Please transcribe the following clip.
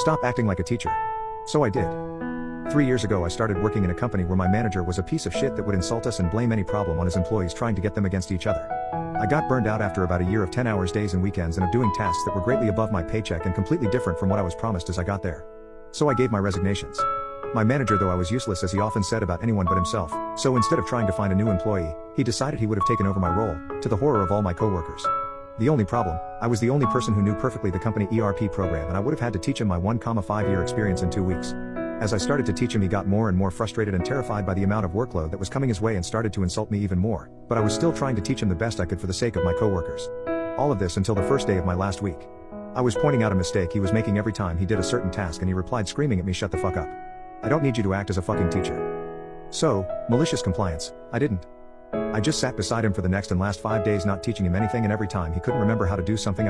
Stop acting like a teacher. So I did. 3 years ago I started working in a company where my manager was a piece of shit that would insult us and blame any problem on his employees, trying to get them against each other. I got burned out after about a year of 10 hours days and weekends and of doing tasks that were greatly above my paycheck and completely different from what I was promised as I got there. So I gave my resignations. My manager, though I was useless as he often said about anyone but himself, so instead of trying to find a new employee, he decided he would have taken over my role, to the horror of all my coworkers. The only problem, I was the only person who knew perfectly the company ERP program, and I would have had to teach him my 1,5 year experience in 2 weeks. As I started to teach him, he got more and more frustrated and terrified by the amount of workload that was coming his way and started to insult me even more, but I was still trying to teach him the best I could for the sake of my coworkers. All of this until the first day of my last week. I was pointing out a mistake he was making every time he did a certain task, and he replied screaming at me, "Shut the fuck up. I don't need you to act as a fucking teacher." So, malicious compliance, I didn't. I just sat beside him for the next and last 5 days not teaching him anything, and every time he couldn't remember how to do something I